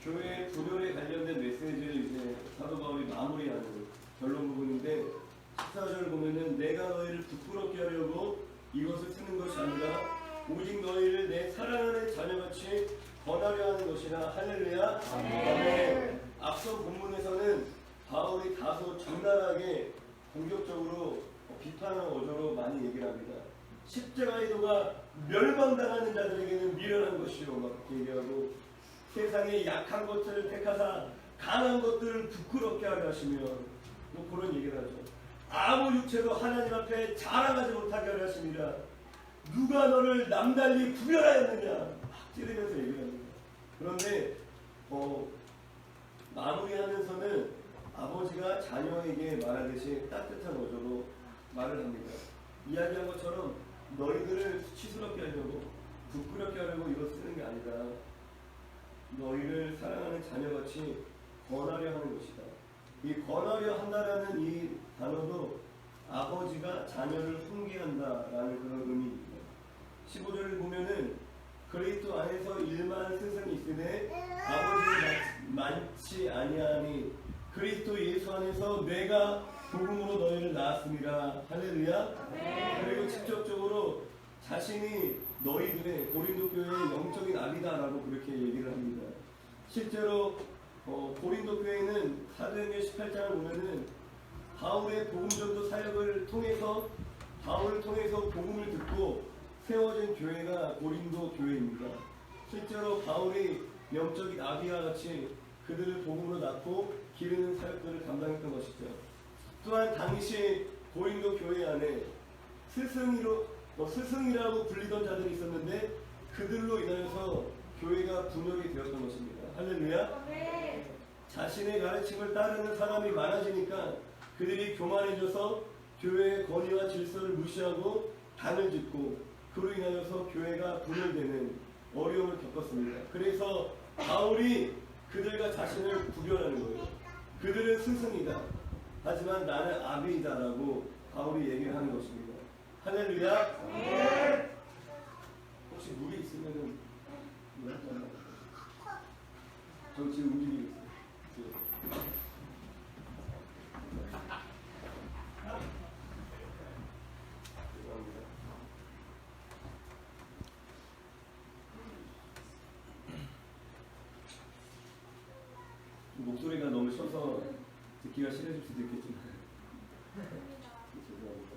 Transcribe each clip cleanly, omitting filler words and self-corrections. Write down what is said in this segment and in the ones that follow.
교회 분열에 관련된 메시지를 이제 사도 바울이 마무리하는 결론 부분인데 14절 보면은 내가 너희를 부끄럽게 하려고 이것을 쓰는 것이 아니라 오직 너희를 내 사랑하는 자녀같이 권하려 하는 것이라. 할렐루야. 아멘. 앞서 본문에서는 바울이 다소 적나라하게 공격적으로 비판한 어조로 많이 얘기를 합니다. 십자가의 도가 멸망당하는 자들에게는 미련한 것이요 막 얘기하고 세상의 약한 것들을 택하사 강한 것들을 부끄럽게 하려 하시며 뭐 그런 얘기를 하죠. 아무 육체도 하나님 앞에 자랑하지 못하게 하려 하심이라. 누가 너를 남달리 구별하였느냐 막 찌르면서 얘기를 합니다. 그런데 마무리하면서는 아버지가 자녀에게 말하듯이 따뜻한 어조로 말을 합니다. 이야기한 것처럼 너희들을 수치스럽게 하려고 부끄럽게 하려고 이거 쓰는 게 아니다. 너희를 사랑하는 자녀같이 권하려 하는 것이다. 이 권하려 한다라는 이 단어도 아버지가 자녀를 훈계한다라는 그런 의미입니다. 15절을 보면은 그리스도 안에서 일만 스승이 있으되 아버지는 많지 아니하니 그리스도 예수 안에서 내가 복음으로 너희를 낳았습니다. 할렐루야. 그리고 직접적으로 자신이 너희들의 고린도 교회의 영적인 아비다라고 그렇게 얘기를 합니다. 실제로 고린도 교회는 사도행전 18장을 보면은 바울의 복음전도 사역을 통해서 바울을 통해서 복음을 듣고 세워진 교회가 고린도 교회입니다. 실제로 바울이 영적인 아비와 같이 그들을 복음으로 낳고 기르는 사역들을 감당했던 것이죠. 또한 당시 고린도 교회 안에 스승이라고 불리던 자들이 있었는데 그들로 인하여서 교회가 분열이 되었던 것입니다. 할렐루야. 자신의 가르침을 따르는 사람이 많아지니까 그들이 교만해져서 교회의 권위와 질서를 무시하고 단을 짓고 그로 인하여서 교회가 분열되는 어려움을 겪었습니다. 그래서 바울이 그들과 자신을 구별하는 거예요. 그들은 스승이다. 하지만 나는 아비이다라고 바울이 얘기를 하는 것입니다. 할렐루야. 혹시 물이 있으면은 저 지금 움직이고 있어요. 목소리가 너무 쉬어서 듣기가 싫으실 수도 있겠지만 죄송합니다.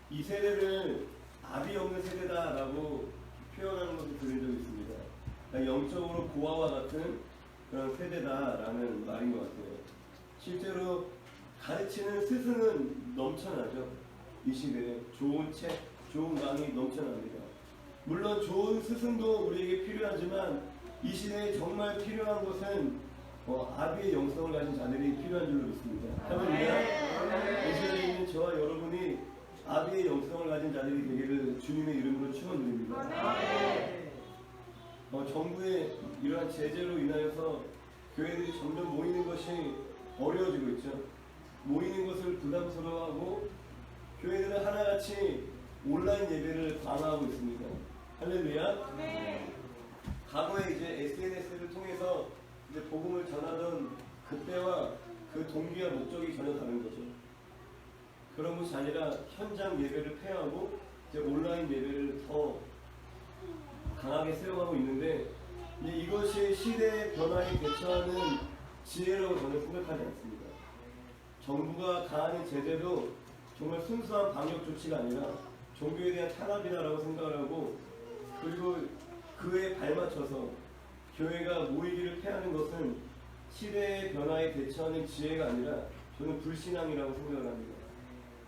이 세대를 아비 없는 세대다라고 표현하는 것도 들은 적이 있습니다. 그러니까 영적으로 고아와 같은 그런 세대다라는 말인 것 같아요. 실제로 가르치는 스승은 넘쳐나죠. 이 시대에 좋은 책, 좋은 강의 넘쳐납니다. 물론 좋은 스승도 우리에게 필요하지만 이 시대에 정말 필요한 것은 아비의 영성을 가진 자들이 필요한 줄로 믿습니다. 할렐루야. 이 시대에 있는 저와 여러분이 아비의 영성을 가진 자들이 되기를 주님의 이름으로 축원드립니다. 정부의 이러한 제재로 인하여서 교회들이 점점 모이는 것이 어려워지고 있죠. 모이는 것을 부담스러워하고 교회들은 하나같이 온라인 예배를 강화하고 있습니다. 할렐루야. 과거에 이제 SNS를 통해서 이제 복음을 전하던 그때와 그 동기와 목적이 전혀 다른 거죠. 그런 것이 아니라 현장 예배를 폐하고 이제 온라인 예배를 더 강하게 세워가고 있는데 이것이 시대의 변화에 대처하는 지혜라고 저는 생각하지 않습니다. 정부가 가하는 제재도 정말 순수한 방역 조치가 아니라 종교에 대한 탄압이다라고 생각을 하고 그리고 그에 발맞춰서 교회가 모이기를 폐하는 것은 시대의 변화에 대처하는 지혜가 아니라 저는 불신앙이라고 생각을 합니다.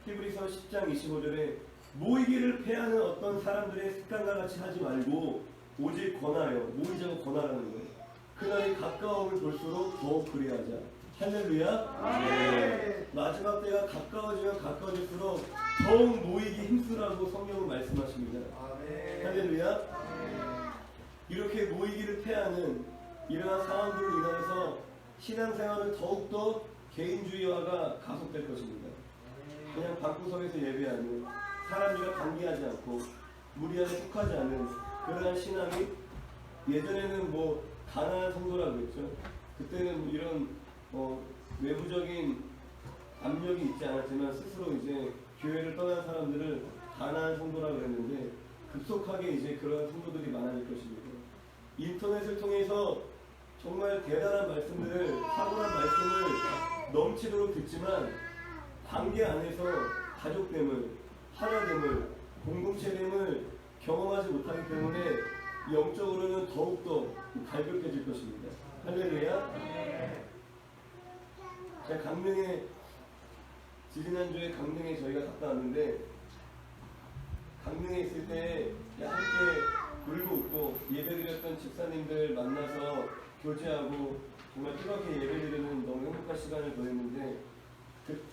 히브리서 10장 25절에 모이기를 폐하는 어떤 사람들의 습관과 같이 하지 말고 오직 권하여 모이자고 권하라는 거예요. 그날이 가까움을 볼수록 더욱 그리하자. 할렐루야. 네. 마지막 때가 가까워지면 가까워질수록 더욱 모이기 힘쓰라고 성경은 말씀하십니다. 할렐루야. 이렇게 모이기를 폐하는 이러한 상황들로 인하여서 신앙생활은 더욱더 개인주의화가 가속될 것입니다. 그냥 방구석에서 예배하는 사람들과 관계하지 않고 무리하게 속하지 않은 그러한 신앙이 예전에는 가난한 성도라고 했죠. 그때는 이런 외부적인 압력이 있지 않았지만 스스로 이제 교회를 떠난 사람들을 가난한 성도라고 했는데 급속하게 이제 그런 성도들이 많아질 것입니다. 인터넷을 통해서 정말 대단한 말씀들을, 탁월한 말씀을 넘치도록 듣지만 관계 안에서 가족됨을, 하나됨을, 공동체됨을 경험하지 못하기 때문에 영적으로는 더욱더 갈급해질 것입니다. 할렐루야. 제가 강릉에, 지지난주에 강릉에 저희가 갔다 왔는데, 강릉에 있을 때 함께 울고 웃고 예배드렸던 집사님들 만나서 교제하고 정말 뜨겁게 예배드리는 너무 행복한 시간을 보냈는데,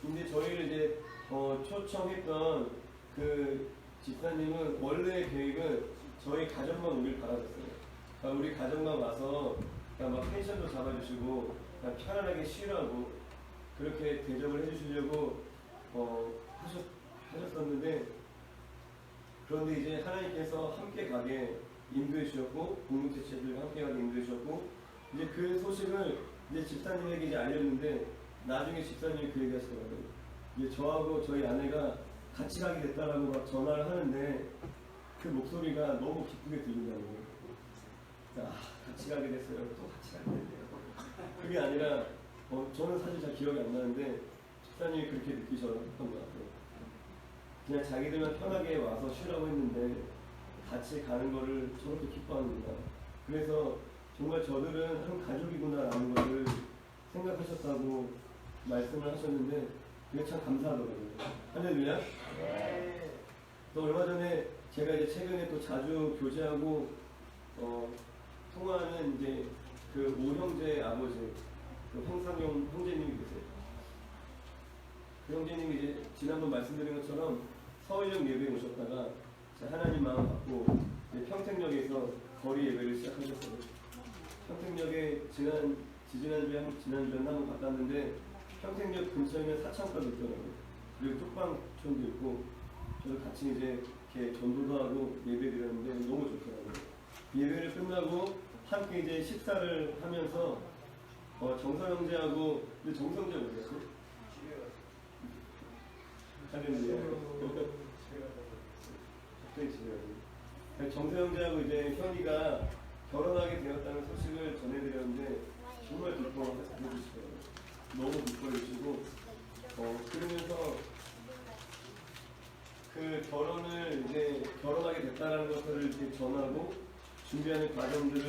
근데 저희를 이제 초청했던 그 집사님은 원래 계획은 저희 가정만 오길 바라셨어요. 그러니까 우리 가정만 와서 그냥 막 펜션도 잡아주시고 그냥 편안하게 쉬라고 그렇게 대접을 해주시려고 하셨었는데, 그런데 이제 하나님께서 함께 가게 인도해 주셨고 공동체 체들과 함께 가게 인도해 주셨고, 이제 그 소식을 이제 집사님에게 이제 알렸는데 나중에 집사님이 그 얘기 하시더라고요. 이제 저하고 저희 아내가 같이 가게 됐다라고 막 전화를 하는데 그 목소리가 너무 기쁘게 들린다는 거예요. 같이 가게 됐어요. 또 같이 가게 됐네요. 그게 아니라 저는 사실 잘 기억이 안 나는데 집사님이 그렇게 느끼셨던 것 같아요. 그냥 자기들만 편하게 와서 쉬라고 했는데 같이 가는 거를 저렇게 기뻐하는구나. 그래서 정말 저들은 한 가족이구나라는 것을 생각하셨다고 말씀을 하셨는데 그게 참 감사하더라고요. 할렐루야. 또 얼마 전에 제가 이제 최근에 또 자주 교제하고 통화하는 이제 그 오형제 아버지, 그 황상용 형제님이 계세요. 그 형제님이 이제 지난번 말씀드린 것처럼 서울역 예배에 오셨다가 하나님 마음 받고 평택역에서 거리 예배를 시작하셨어요. 평택역에 지난주에 한번 갔다 왔는데 평택역 근처에는 사창가도 있더라고요. 그리고 쪽방촌도 있고, 저도 같이 이제 이렇게 전도도 하고 예배 드렸는데 너무 좋더라고요. 예배를 끝나고 함께 이제 식사를 하면서 정서 형제하고, 근데 정서 형제 어디 갔어? 할렐루야. 갑자기 집에 가고. 정서 형제하고 이제 현이가 결혼하게 되었다는 소식을 전해드렸는데 정말 기뻐해주시더라고요. 너무 기뻐해주시고 그러면서 그 결혼을 이제 결혼하게 됐다는 것을 이렇게 전하고 준비하는 과정들을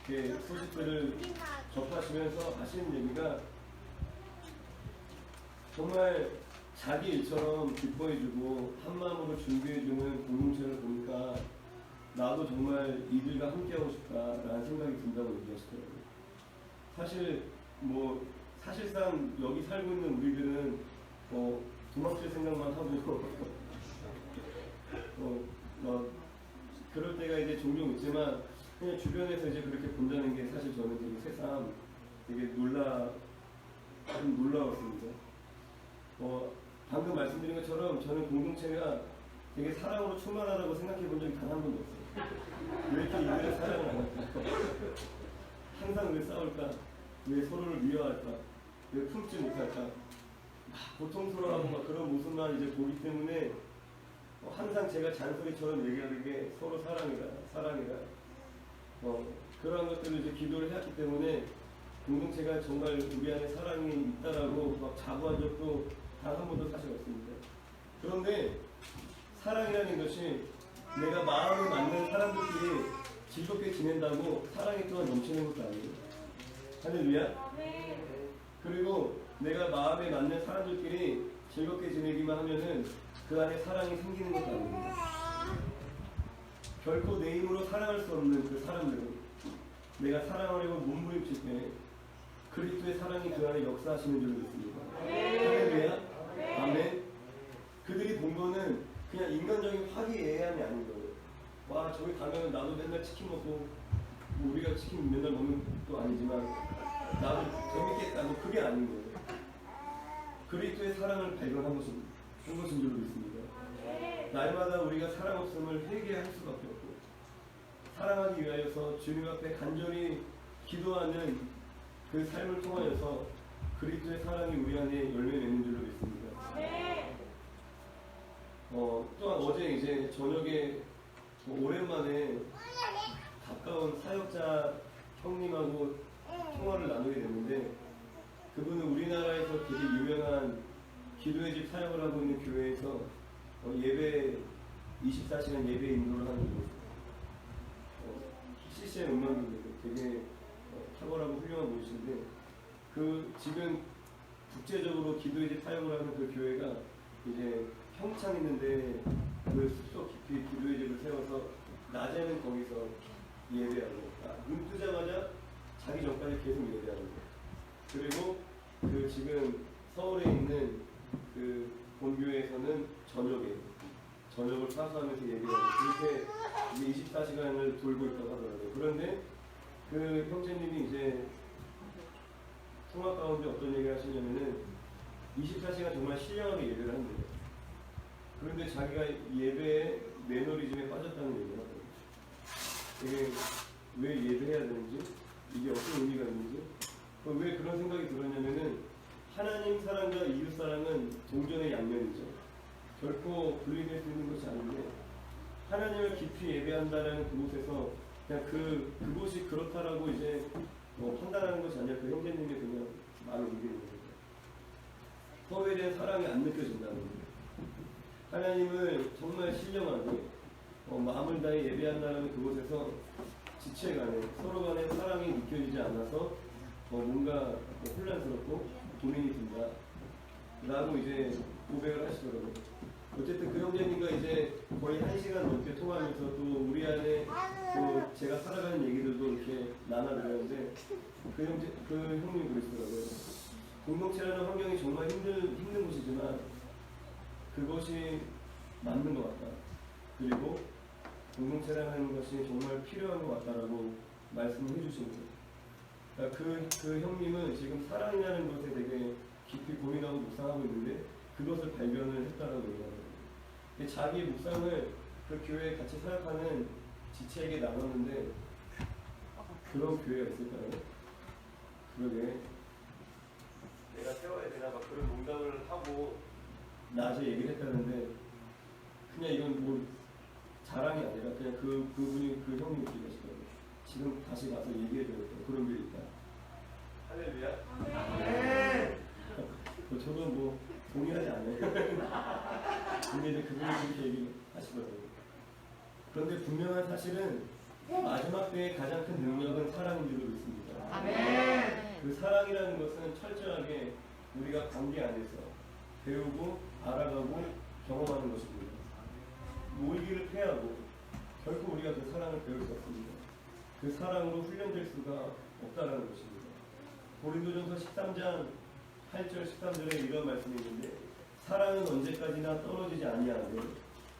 이렇게 소식들을 접하시면서 하시는 얘기가 정말 자기 일처럼 기뻐해주고 한마음으로 준비해주는 공동체를 보니까 나도 정말 이들과 함께하고 싶다라는 생각이 든다고 얘기하시더라고요. 사실상 여기 살고 있는 우리들은 도망칠 생각만 하고 그럴 때가 이제 종종 있지만 그냥 주변에서 이제 그렇게 본다는 게 사실 저는 되게 새삼 되게 놀라웠습니다. 방금 말씀드린 것처럼 저는 공동체가 되게 사랑으로 충만하다고 생각해 본 적이 단 한 번도 없어요. 왜 이렇게 이들의 사랑을 안 할까? 항상 왜 싸울까? 왜 서로를 미워할까? 왜 품지 못할까? 고통스러워하고 막 그런 모습만 이제 보기 때문에 항상 제가 잔소리처럼 얘기하는 게 서로 사랑이다. 그러한 것들을 이제 기도를 해왔기 때문에 공동체가 정말 우리 안에 사랑이 있다라고 막 자부한 적도 단 한 번도 사실 없습니다. 그런데 사랑이라는 것이 내가 마음에 맞는 사람들끼리 즐겁게 지낸다고 사랑이 또한 넘치는 것도 아니에요. 할렐루야. 그리고 내가 마음에 맞는 사람들끼리 즐겁게 지내기만 하면은 그 안에 사랑이 생기는 것도 아닙니다. 결코 내 힘으로 사랑할 수 없는 그 사람들은 내가 사랑하려고 몸부림칠 때 그리스도의 사랑이 그 안에 역사하시는 줄 믿습니다. 할렐루야. 아멘. 그들이 본 거는 그냥 인간적인 화기애애함이 아닌 거예요. 와, 저기 가면 나도 맨날 치킨 먹고 우리가 치킨 맨날 먹는 것도 아니지만 나도 재밌겠다. 그게 아닌 거예요. 그리스도의 사랑을 발견한 것인 줄 믿습니다. 날마다 우리가 사랑 없음을 회개할 수밖에 없고 사랑하기 위하여서 주님 앞에 간절히 기도하는 그 삶을 통하여서 그리스도의 사랑이 우리 안에 열매 맺는 줄로 믿습니다. 또한 어제 이제 저녁에 오랜만에 가까운 사역자 형님하고 통화를 나누게 됐는데, 그분은 우리나라에서 되게 유명한 기도의 집 사역을 하고 있는 교회에서 예배 24시간 예배 인도를 하는 CCM 음악인데 되게 탁월하고 훌륭한 분이신데, 그 지금 국제적으로 기도의 집 사역을 하는 그 교회가 이제 평창 있는데 그 숲속 깊이 기도의 집을 세워서 낮에는 거기서 예배하고, 눈 뜨자마자 자기 전까지 계속 예배하는 거예요. 그리고 그 지금 서울에 있는 그 본교회에서는 저녁을 파수하면서 예배하고, 그렇게 이제 24시간을 돌고 있다고 하더라고요. 그런데 그 형제님이 이제 통화 가운데 어떤 얘기를 하시냐면은 24시간 정말 신령하게 예배를 한대요. 그런데 자기가 예배에 매너리즘에 빠졌다는 얘기를 하더라고요. 이게 왜 예배해야 되는지, 이게 어떤 의미가 있는지, 왜 그런 생각이 들었냐면은, 하나님 사랑과 이웃 사랑은 동전의 양면이죠. 결코 분리될 수 있는 것이 아닌데, 하나님을 깊이 예배한다라는 그곳에서 그냥 그곳이 그렇다라고 이제 판단하는 것이 아니라 그 형제님의 그냥 말을 우기는 거예요. 서로에 대한 사랑이 안 느껴진다는 거예요. 하나님을 정말 신령하게 마음을 다해 예배한다는 그곳에서 지체간에 서로 간에 사랑이 느껴지지 않아서 뭔가 혼란스럽고 고민이 든다 라고 이제 고백을 하시더라고요. 어쨌든 그 형제님과 이제 거의 1시간 넘게 통화하면서 또 우리 안에 또 제가 살아가는 얘기들도 이렇게 나눠드렸는데, 그 형님이 그러시더라고요. 공동체라는 환경이 정말 힘든 곳이지만 그것이 맞는 것 같다. 그리고 공동체라는 것이 정말 필요한 것 같다라고 말씀을 해주신 거예요. 그러니까 그 형님은 지금 사랑이라는 것에 되게 깊이 고민하고 묵상하고 있는데 그것을 발견을 했다라고 얘기하거든요. 자기 묵상을 그 교회에 같이 사역하는 지체에게 나눴는데, 그런 교회가 있을까요? 그러게 내가 세워야 되나 막 그런 농담을 하고 낮에 얘기를 했다는데, 그냥 이건 뭐 자랑이 아니라 그냥 그분이 그 형님이 얘기하시더라고요. 지금 다시 가서 얘기해줘야겠다. 그런 게 있다. 할렐루야. 네. 저도 뭐 동의하지 않아요. 근데 이제 그분이 그렇게 얘기하시더라고요. 그런데 분명한 사실은 마지막 때의 가장 큰 능력은 사랑인 줄로 믿습니다. 아멘. 그 사랑이라는 것은 철저하게 우리가 관계 안에서 배우고 알아가고 경험하는 것입니다. 모이기를 패하고 결코 우리가 그 사랑을 배울 수 없습니다. 그 사랑으로 훈련될 수가 없다라는 것입니다. 고린도전서 13장 8절 13절에 이런 말씀이 있는데, 사랑은 언제까지나 떨어지지 아니하되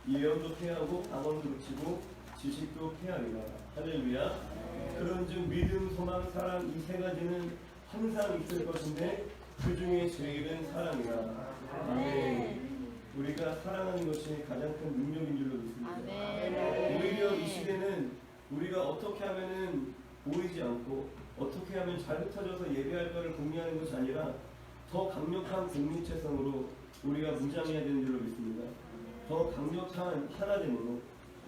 예언도 패하고 방언도 그치고 지식도 패하리라. 할렐루야. 그런즉 믿음, 소망, 사랑 이 세 가지는 항상 있을 것인데 그 중에 제일은 사랑이라. 아멘. 우리가 사랑하는 것이 가장 큰 능력인 줄로 믿습니다. 오히려 이 시대는 우리가 어떻게 하면은 보이지 않고 어떻게 하면 잘 흩어져서 예배할까를 궁리하는 것이 아니라 더 강력한 공동체성으로 우리가 무장해야 되는 줄로 믿습니다. 더 강력한 하나됨으로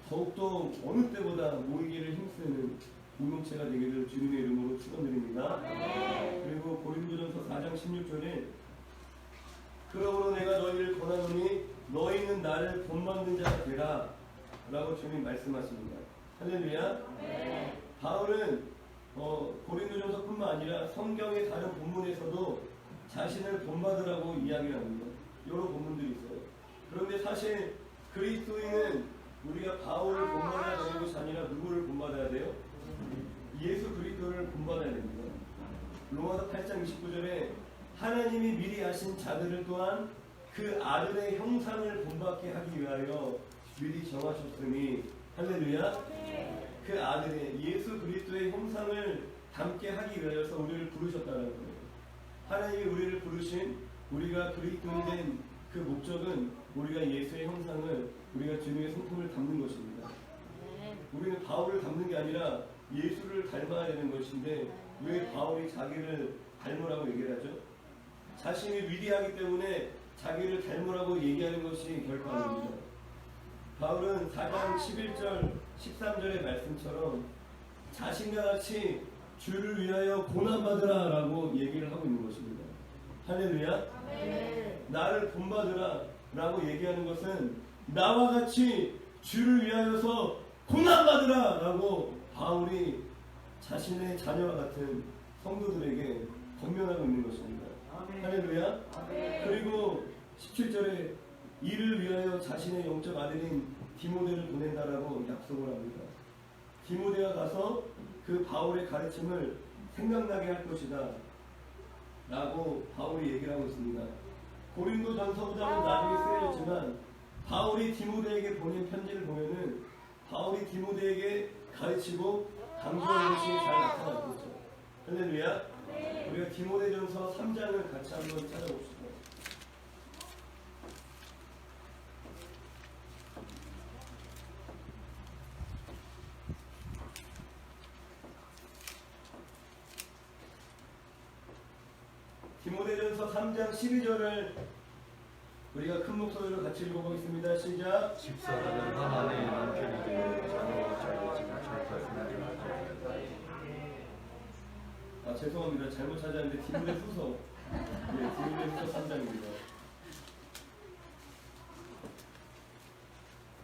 더욱더 어느 때보다 모이기를 힘쓰는 공동체가 되기를 주님의 이름으로 축원드립니다. 그리고 고린도전서 4장 16절에 그러므로 내가 너희를 권하노니 너희는 나를 본받는 자가 되라 라고 주님 말씀하십니다. 할렐루야. 바울은 고린도전서뿐만 아니라 성경의 다른 본문에서도 자신을 본받으라고 이야기를 합니다. 여러 본문들이 있어요. 그런데 사실 그리스도인은 우리가 바울을 본받아야 되는 것이 아니라 누구를 본받아야 돼요? 예수 그리스도를 본받아야 됩니다. 로마서 8장 29절에 하나님이 미리 아신 자들을 또한 그 아들의 형상을 본받게 하기 위하여 미리 정하셨으니, 할렐루야. 그 아들의 예수 그리스도의 형상을 담게 하기 위하여서 우리를 부르셨다는 거예요. 하나님이 우리를 부르신, 우리가 그리스도인이 된 그 목적은 우리가 예수의 형상을, 우리가 주님의 성품을 담는 것입니다. 우리는 바울을 담는 게 아니라 예수를 닮아야 되는 것인데 왜 바울이 자기를 닮으라고 얘기를 하죠? 자신이 위대하기 때문에 자기를 닮으라고 얘기하는 것이 결코 아닙니다. 바울은 4장 11절 13절의 말씀처럼 자신과 같이 주를 위하여 고난받으라 라고 얘기를 하고 있는 것입니다. 할렐루야. 나를 본받으라 라고 얘기하는 것은 나와 같이 주를 위하여서 고난받으라 라고 바울이 자신의 자녀와 같은 성도들에게 권면하고 있는 것입니다. 할렐루야. 그리고 17절에 이를 위하여 자신의 영적 아들인 디모데를 보낸다라고 약속을 합니다. 디모데가 가서 그 바울의 가르침을 생각나게 할 것이다 라고 바울이 얘기를 하고 있습니다. 고린도 전서보다는 나중에 쓰여졌지만 바울이 디모데에게 보낸 편지를 보면은 바울이 디모데에게 가르치고 강조하는 것이 잘 나타나고 있죠. 할렐루야. 우리가 디모데전서 3장을 같이 한번 찾아봅시다. 디모데전서 3장 12절을 우리가 큰 목소리로 같이 읽어보겠습니다. 시작. 집사들은 하나님의 남편이되 자녀와 자기 집을 절파했느니라. 죄송합니다. 잘못 찾았는데 디모데 후서 디모데 후서 3장입니다.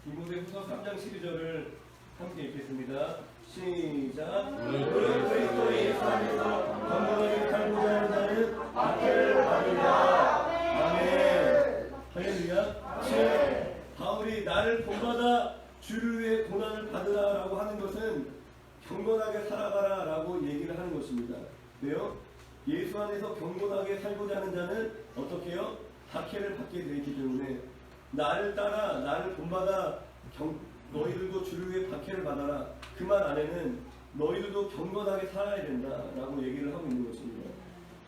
디모데 후서 3장 12절을 함께 읽겠습니다. 시작. 그리스도 예수 안에서 건강하게 살고자 하는 자는 박해를 받으리라. 아멘. 할렐루야. 7. 바울이 나를 본받아 주를 위해 고난을 받으라라고 하는 것은 경건하게 살아가라 라고 얘기를 하는 것입니다. 왜요? 예수 안에서 경건하게 살고자 하는 자는 어떻게 해요? 박해를 받게 되어 있기 때문에 나를 따라 나를 본받아 너희들도 주를 위해 박해를 받아라. 그 말 안에는 너희들도 경건하게 살아야 된다라고 얘기를 하고 있는 것입니다.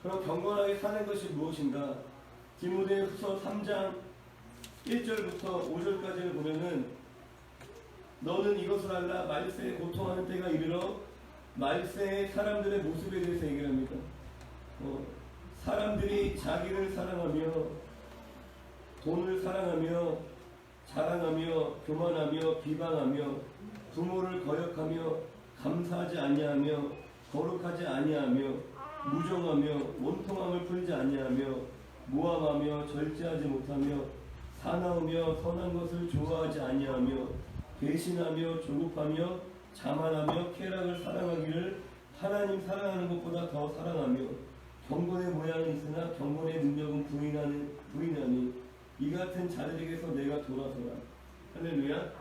그럼 경건하게 사는 것이 무엇인가? 디모데후서 3장 1절부터 5절까지를 보면은 너는 이것을 알라. 말세에 고통하는 때가 이르러 말세의 사람들의 모습에 대해서 얘기를 합니다. 사람들이 자기를 사랑하며 돈을 사랑하며 자랑하며 교만하며 비방하며 부모를 거역하며 감사하지 아니하며 거룩하지 아니하며 무정하며 원통함을 풀지 아니하며 모함하며 절제하지 못하며 사나우며 선한 것을 좋아하지 아니하며 배신하며 조급하며 자만하며 쾌락을 사랑하기를 하나님 사랑하는 것보다 더 사랑하며 경건의 모양은 있으나 경건의 능력은 부인하니 이 같은 자들에게서 내가 돌아서라. 할렐루야.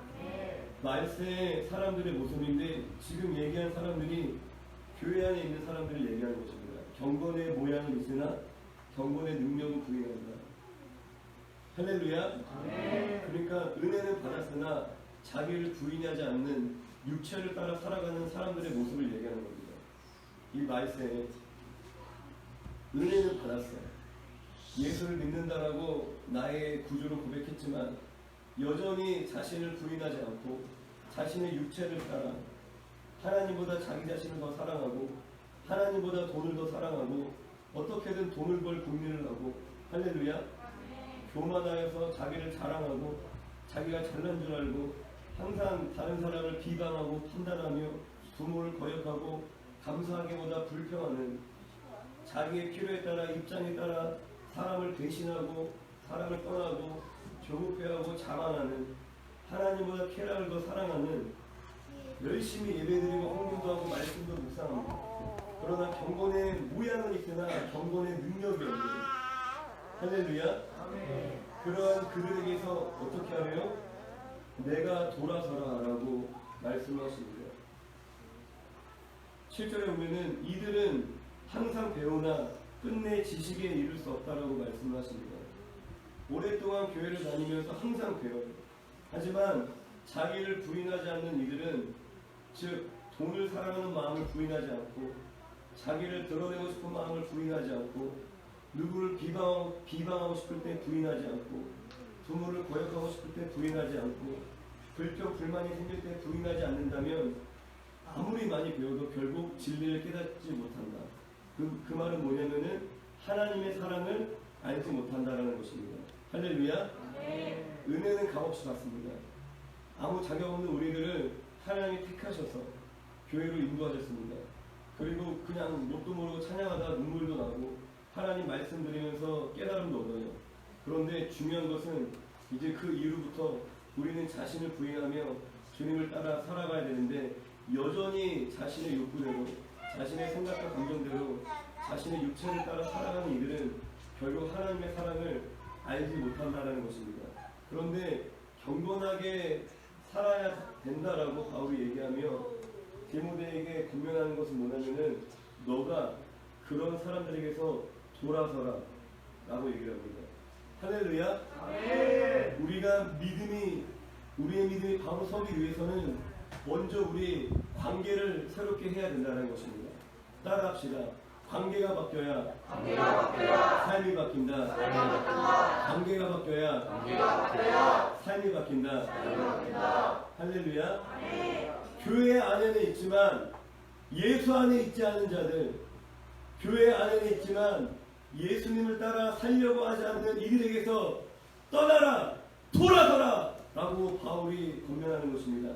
말세의 사람들의 모습인데 지금 얘기한 사람들이 교회 안에 있는 사람들을 얘기하는 것입니다. 경건의 모양은 있으나 경건의 능력은 부인한다. 할렐루야. 그러니까 은혜는 받았으나 자기를 부인하지 않는 육체를 따라 살아가는 사람들의 모습을 얘기하는 겁니다. 이 말세에 은혜는 받았어요. 예수를 믿는다라고 나의 구주로 고백했지만 여전히 자신을 부인하지 않고 자신의 육체를 따라 하나님보다 자기 자신을 더 사랑하고 하나님보다 돈을 더 사랑하고 어떻게든 돈을 벌 궁리를 하고 할렐루야. 교만하여서 자기를 자랑하고 자기가 잘난 줄 알고 항상 다른 사람을 비방하고 판단하며 부모를 거역하고 감사하기보다 불평하는 자기의 필요에 따라 입장에 따라 사람을 배신하고 사람을 떠나고 조급해하고 자만하는 하나님보다 쾌락을 더 사랑하는 열심히 예배드리고 헌금도 하고 말씀도 묵상합니다. 그러나 경건의 모양은 있으나 경건의 능력이 없는 할렐루야. 그러한 그들에게서 어떻게 하래요? 내가 돌아서라 라고 말씀하십니다. 7절에 보면은 이들은 항상 배우나 끝내 지식에 이를 수 없다라고 말씀을 하십니다. 오랫동안 교회를 다니면서 항상 배워요. 하지만 자기를 부인하지 않는 이들은 즉 돈을 사랑하는 마음을 부인하지 않고 자기를 드러내고 싶은 마음을 부인하지 않고 누구를 비방하고 싶을 때 부인하지 않고 부모를 거역하고 싶을 때 부인하지 않고 불평 불만이 생길 때 부인하지 않는다면 아무리 많이 배워도 결국 진리를 깨닫지 못한다. 그 말은 뭐냐면은 하나님의 사랑을 알지 못한다라는 것입니다. 할렐루야. 은혜는 값없이 받습니다. 아무 자격 없는 우리들을 하나님이 택하셔서 교회로 인도하셨습니다. 그리고 그냥 욕도 모르고 찬양하다 눈물도 나고 하나님 말씀 드리면서 깨달음도 얻어요. 그런데 중요한 것은 이제 그 이후부터 우리는 자신을 부인하며 주님을 따라 살아가야 되는데 여전히 자신의 욕구대로 자신의 생각과 감정대로 자신의 육체를 따라 살아가는 이들은 결국 하나님의 사랑을 알지 못한다는 것입니다. 그런데 경건하게 살아야 된다라고 바울이 얘기하며 디모데에게 권면하는 것은 뭐냐면은 너가 그런 사람들에게서 돌아서라 라고 얘기를 합니다. 할렐루야. 우리의 믿음이 바로 서기 위해서는 먼저 우리 관계를 새롭게 해야 된다는 것입니다. 따라합시다. 관계가 바뀌어야 삶이 바뀐다. 관계가 바뀌어야 삶이 바뀐다. 할렐루야. 교회 안에는 있지만 예수 안에 있지 않은 자들, 교회 안에는 있지만 예수님을 따라 살려고 하지 않는 이들에게서 떠나라, 돌아서라 라고 바울이 권면하는 것입니다.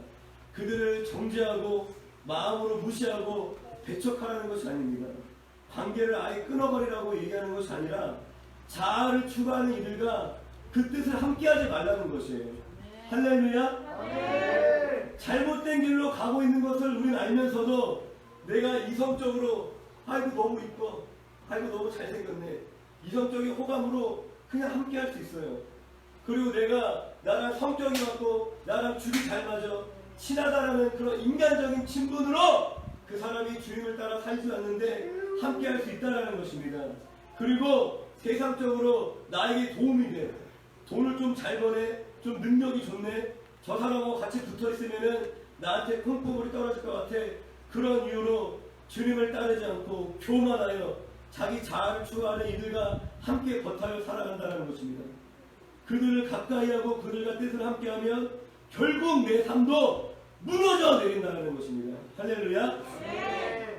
그들을 정죄하고 마음으로 무시하고 배척하라는 것이 아닙니다. 관계를 아예 끊어버리라고 얘기하는 것이 아니라 자아를 추구하는 이들과 그 뜻을 함께하지 말라는 것이에요. 할렐루야. 잘못된 길로 가고 있는 것을 우리는 알면서도 내가 이성적으로 아이고 너무 이뻐, 아이고 너무 잘생겼네, 이성적인 호감으로 그냥 함께할 수 있어요. 그리고 내가 나랑 성격이 맞고 나랑 줄이 잘 맞아 친하다라는 그런 인간적인 친분으로 그 사람이 주님을 따라 살지 않는데 함께할 수 있다는 것입니다. 그리고 세상적으로 나에게 도움이 돼, 돈을 좀 잘 버네, 좀 능력이 좋네, 저 사람하고 같이 붙어있으면은 나한테 콩고물이 떨어질 것 같아. 그런 이유로 주님을 따르지 않고 교만하여 자기 자아를 추구하는 이들과 함께 겉하여 살아간다는 것입니다. 그들을 가까이하고 그들과 뜻을 함께하면 결국 내 삶도 무너져 내린다는 것입니다. 할렐루야.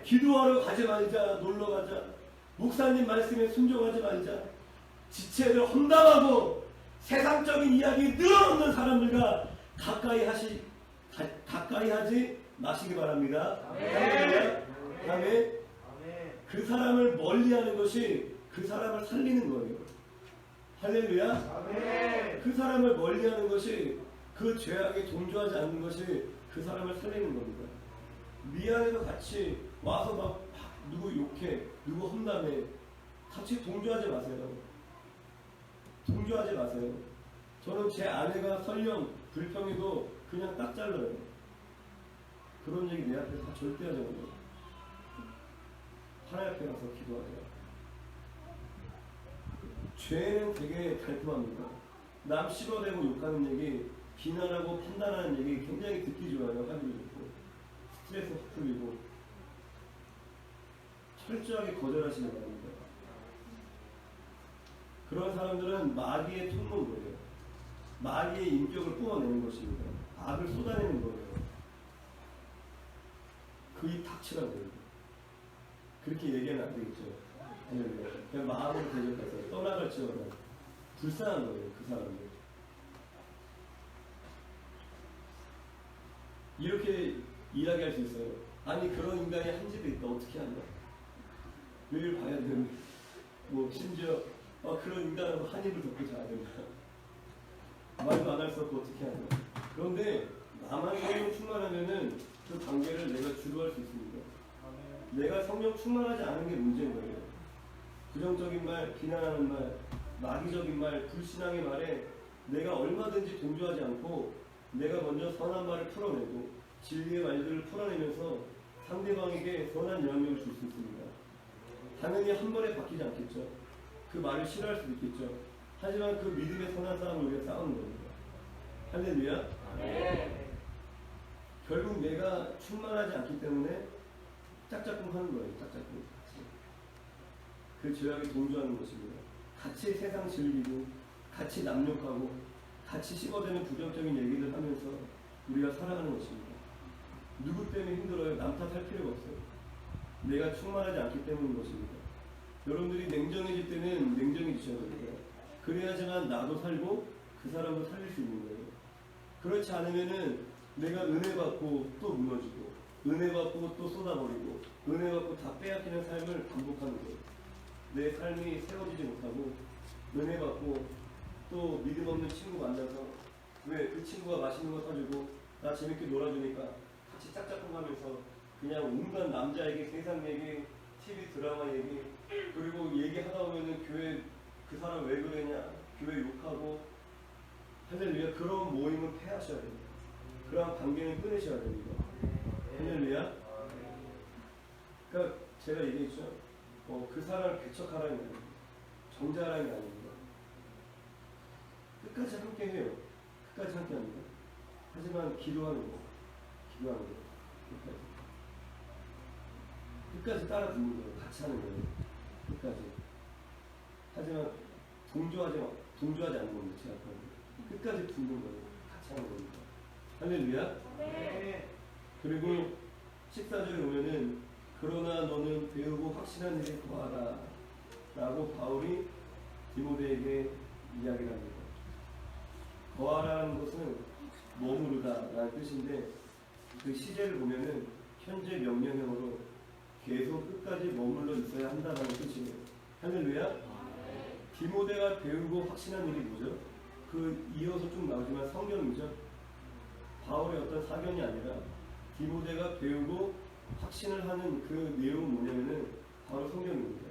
기도하러 가지 말자, 놀러 가자, 목사님 말씀에 순종하지 말자, 지체를 험담하고 세상적인 이야기 늘어놓는 사람들과 가까이 하지 마시기 바랍니다. 다음에 그 사람을 멀리하는 것이 그 사람을 살리는 거예요. 할렐루야. 그 사람을 멀리하는 것이, 그 죄악에 동조하지 않는 것이 그 사람을 살리는 겁니다. 미안해서 같이 와서 막 누구 욕해, 누구 험담해, 같이 동조하지 마세요. 동조하지 마세요. 저는 제 아내가 설령 불평해도 그냥 딱 잘라요. 그런 얘기 내 앞에 다 절대 하지 않아요. 하나님 앞에 가서 기도하세요. 죄는 되게 달콤합니다. 남 씹어대고 욕하는 얘기, 비난하고 판단하는 얘기 굉장히 듣기 좋아요. 하기도 좋고 스트레스 확 풀리고 철저하게 거절하시는 겁니다. 그런 사람들은 마귀의 통로예요. 마귀의 인격을 뿜어내는 것입니다. 악을 쏟아내는 거예요. 그 입 닥치라고요. 그렇게 얘기하면 안 되겠죠. 그냥 마음으로 대적해서 떠나갈지어다. 불쌍한 거예요, 그 사람들. 이렇게 이야기할 수 있어요. 아니 그런 인간이 한 집에 있다, 어떻게 하냐? 늘 봐야 되는데, 뭐 심지어 그런 인간하고 한 입을 덮고 자야 된다. 말도 안 할 수 없고 어떻게 하냐? 그런데 나만 성령 충만하면은 그 관계를 내가 주도할 수 있습니다. 내가 성령 충만하지 않은 게 문제인 거예요. 부정적인 말, 비난하는 말, 마귀적인 말, 불신앙의 말에 내가 얼마든지 동조하지 않고 내가 먼저 선한 말을 풀어내고 진리의 말들을 풀어내면서 상대방에게 선한 영향력을 줄 수 있습니다. 당연히 한 번에 바뀌지 않겠죠. 그 말을 싫어할 수도 있겠죠. 하지만 그 믿음의 선한 싸움을 우리가 싸우는 겁니다. 할렐루야. 결국 내가 충만하지 않기 때문에 짝짝꿍 하는 거예요. 짝짝꿍. 그 죄악에 동조하는 것입니다. 같이 세상 즐기고 같이 남욕하고 같이 씹어대는 부정적인 얘기를 하면서 우리가 살아가는 것입니다. 누구 때문에 힘들어요? 남 탓할 필요가 없어요. 내가 충만하지 않기 때문인 것입니다. 여러분들이 냉정해질 때는 냉정해지셔야 됩니다. 그래야지만 나도 살고 그 사람도 살릴 수 있는 거예요. 그렇지 않으면은 내가 은혜 받고 또 무너지고, 은혜 받고 또 쏟아버리고, 은혜 받고 다 빼앗기는 삶을 반복하는 거예요. 내 삶이 세워지지 못하고, 은혜 받고 또 믿음 없는 친구 만나서 왜 그 친구가 맛있는 거 사주고 나 재밌게 놀아주니까 같이 짝짝꿍하면서 그냥 온갖 남자 얘기, 세상 얘기, TV 드라마 얘기, 그리고 얘기하다 보면은 교회 그 사람 왜 그러냐, 교회 욕하고, 할렐루야. 그런 모임은 폐하셔야 됩니다. 그런 관계는 끊으셔야 됩니다. 할렐루야. 그러니까 제가 얘기했죠. 그 사람을 배척하라는 게 아닙니다. 정죄하라는 게 아닙니다. 끝까지 함께 해요. 끝까지 함께 합니다. 하지만 기도하는 거. 기도하는 거. 끝까지 따라 듣는 거예요. 같이 하는 거예요. 끝까지. 하지만 동조하지 않는 겁니다. 제가 끝까지 듣는 거예요. 같이 하는 겁니다. 할렐루야. 네. 그리고 14절에 보면은 그러나 너는 배우고 확신한 일에 거하라 라고 바울이 디모데에게 이야기를 합니다. 거하라는 것은 머무르다 라는 뜻인데, 그 시제를 보면은 현재 명령형으로 계속 끝까지 머물러 있어야 한다는 뜻이에요. 할렐루야. 디모데가 배우고 확신한 일이 뭐죠? 그 이어서 쭉 나오지만 성경이죠. 바울의 어떤 사견이 아니라 디모데가 배우고 확신을 하는 그 내용은 뭐냐면은 바로 성경입니다.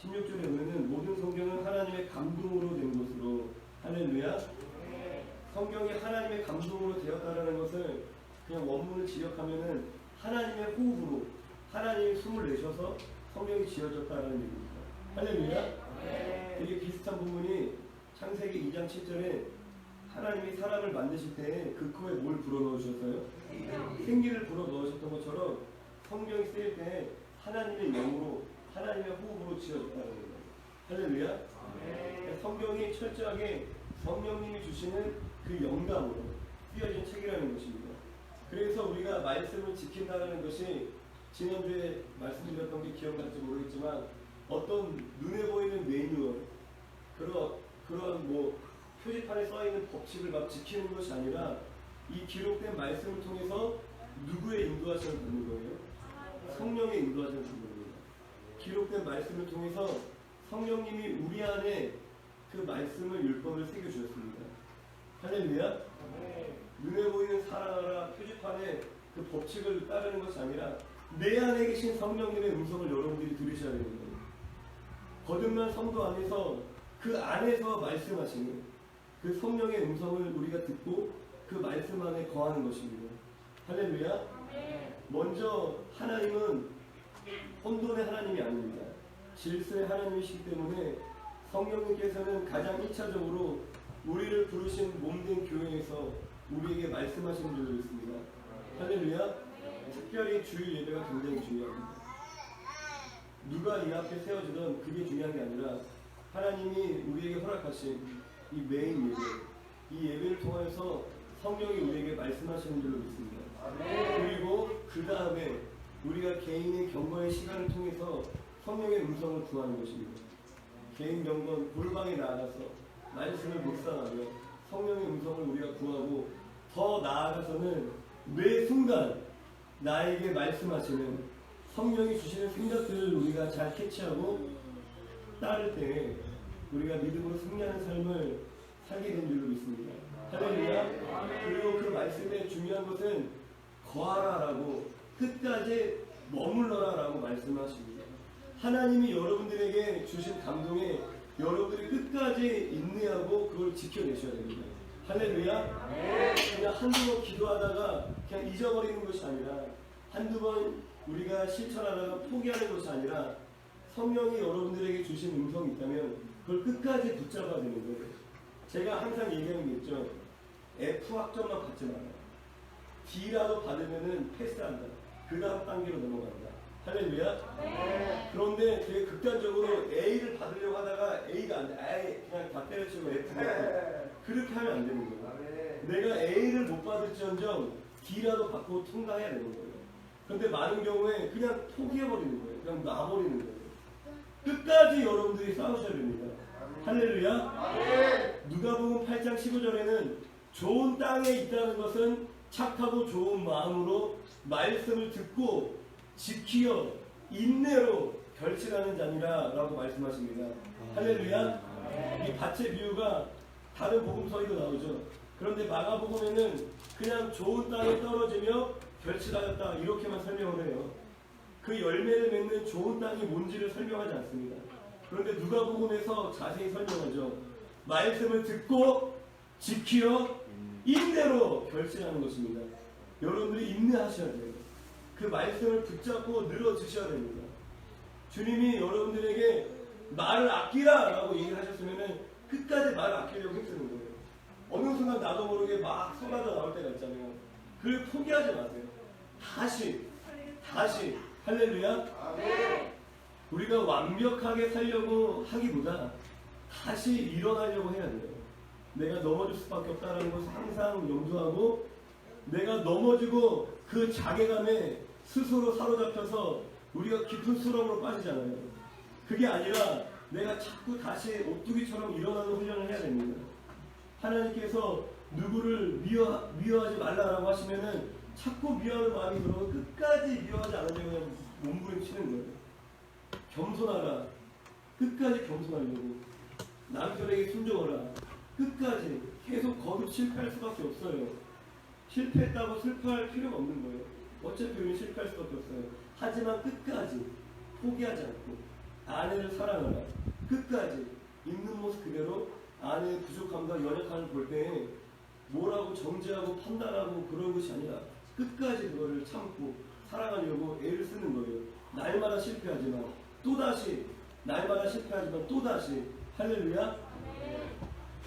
16절에 보면은 모든 성경은 하나님의 감동으로 된 것으로, 할렐루야. 성경이 하나님의 감동으로 되었다라는 것을 그냥 원문을 지역하면은 하나님의 호흡으로 하나님이 숨을 내셔서 성경이 지어졌다라는 얘기입니다. 할렐루야. 되게 비슷한 부분이 창세기 2장 7절에 하나님이 사람을 만드실 때 그 코에 뭘 불어넣으셨어요? 생기를 불어넣으셨던 것처럼 성경이 쓰일 때 하나님의 영으로, 하나님의 호흡으로 지어졌다는 거예요. 할렐루야. 성경이 철저하게 성령님이 주시는 그 영감으로 쓰여진 책이라는 것입니다. 그래서 우리가 말씀을 지킨다는 것이, 지난주에 말씀드렸던 게 기억날지 모르겠지만, 어떤 눈에 보이는 매뉴얼, 그런 뭐 표지판에 써있는 법칙을 막 지키는 것이 아니라 이 기록된 말씀을 통해서 누구의 인도하심을 받는 거예요? 성령의 인도하심을 받는 겁니다. 기록된 말씀을 통해서 성령님이 우리 안에 그 말씀을, 율법을 새겨주셨습니다. 할렐루야. 눈에 보이는 사랑하라 표지판에 그 법칙을 따르는 것이 아니라 내 안에 계신 성령님의 음성을 여러분들이 들으셔야 되는 거예요. 거듭난 성도 안에서 그 안에서 말씀하시는 그 성령의 음성을 우리가 듣고 그 말씀 안에 거하는 것입니다. 할렐루야. 먼저 하나님은 혼돈의 하나님이 아닙니다. 질서의 하나님이시기 때문에 성령님께서는 가장 1차적으로 우리를 부르신 몸된 교회에서 우리에게 말씀하시는 줄로 있습니다. 할렐루야. 특별히 주일 예배가 굉장히 중요합니다. 누가 이 앞에 세워지던 그게 중요한 게 아니라 하나님이 우리에게 허락하신 이 메인 예배, 이 예배를 통해서 성령이 우리에게 말씀하시는 줄로 믿습니다. 그리고 그 다음에 우리가 개인의 경건의 시간을 통해서 성령의 음성을 구하는 것입니다. 개인 경건, 골방에 나아가서 말씀을 묵상하며 성령의 음성을 우리가 구하고, 더 나아가서는 매 순간 나에게 말씀하시는 성령이 주시는 생각들을 우리가 잘 캐치하고 따를 때 우리가 믿음으로 승리하는 삶을 살게 된 줄로 믿습니다. 할렐루야. 그리고 그 말씀의 중요한 것은 거하라라고, 끝까지 머물러라라고 말씀하십니다. 하나님이 여러분들에게 주신 감동에 여러분들이 끝까지 인내하고 그걸 지켜내셔야 됩니다. 할렐루야. 그냥 한두 번 기도하다가 그냥 잊어버리는 것이 아니라, 한두 번 우리가 실천하다가 포기하는 것이 아니라, 성령이 여러분들에게 주신 음성이 있다면 그걸 끝까지 붙잡아야 되는 거예요. 제가 항상 얘기하는 게 있죠. F 학점만 받지 말아요. D라도 받으면은 패스한다. 그 다음 단계로 넘어간다. 할렐루야. 그런데 되게 극단적으로 A를 받으려고 하다가 A가 안 돼. 아예 그냥 다 때려치고 F 받고. 그렇게 하면 안 되는 거예요. 내가 A를 못 받을지언정 D라도 받고 통과해야 되는 거예요. 그런데 많은 경우에 그냥 포기해버리는 거예요. 그냥 놔버리는 거예요. 끝까지 여러분들이 싸우셔야 됩니다. 할렐루야. 누가복음 8장 15절에는 좋은 땅에 있다는 것은 착하고 좋은 마음으로 말씀을 듣고 지키어 인내로 결실하는 자니라 라고 말씀하십니다. 할렐루야. 이 밭의 비유가 다른 복음서에도 나오죠. 그런데 마가복음에는 그냥 좋은 땅에 떨어지며 결실하였다 이렇게만 설명을 해요. 그 열매를 맺는 좋은 땅이 뭔지를 설명하지 않습니다. 그런데 누가복음에서 자세히 설명하죠. 말씀을 듣고 지키어 인내로 결실하는 것입니다. 여러분들이 인내하셔야 돼요. 그 말씀을 붙잡고 늘어지셔야 됩니다. 주님이 여러분들에게 말을 아끼라 라고 얘기를 하셨으면 끝까지 말을 아끼려고 힘쓰는 거예요. 어느 순간 나도 모르게 막 쏟아져 나올 때가 있잖아요. 그걸 포기하지 마세요. 다시 할렐루야. 우리가 완벽하게 살려고 하기보다 다시 일어나려고 해야 돼요. 내가 넘어질 수밖에 없다는 것을 항상 염두하고 내가 넘어지고 그 자괴감에 스스로 사로잡혀서 우리가 깊은 수렁으로 빠지잖아요. 그게 아니라 내가 자꾸 다시 오뚜기처럼 일어나는 훈련을 해야 됩니다. 하나님께서 누구를 미워하지 말라라고 하시면은 자꾸 미워하는 마음이 들어서 끝까지 미워하지 않으려고 몸부림치는 거예요. 겸손하라. 끝까지 겸손하려고. 남편에게 순종하라. 끝까지 계속 거듭 실패할 수밖에 없어요. 실패했다고 슬퍼할 필요가 없는 거예요. 어차피 우리는 실패할 수밖에 없어요. 하지만 끝까지 포기하지 않고 아내를 사랑하라. 끝까지 있는 모습 그대로 아내의 부족함과 연약함을 볼 때 뭐라고 정죄하고 판단하고 그런 것이 아니라 끝까지 그거를 참고 살아가려고 애를 쓰는 거예요. 날마다 실패하지만 또다시 할렐루야.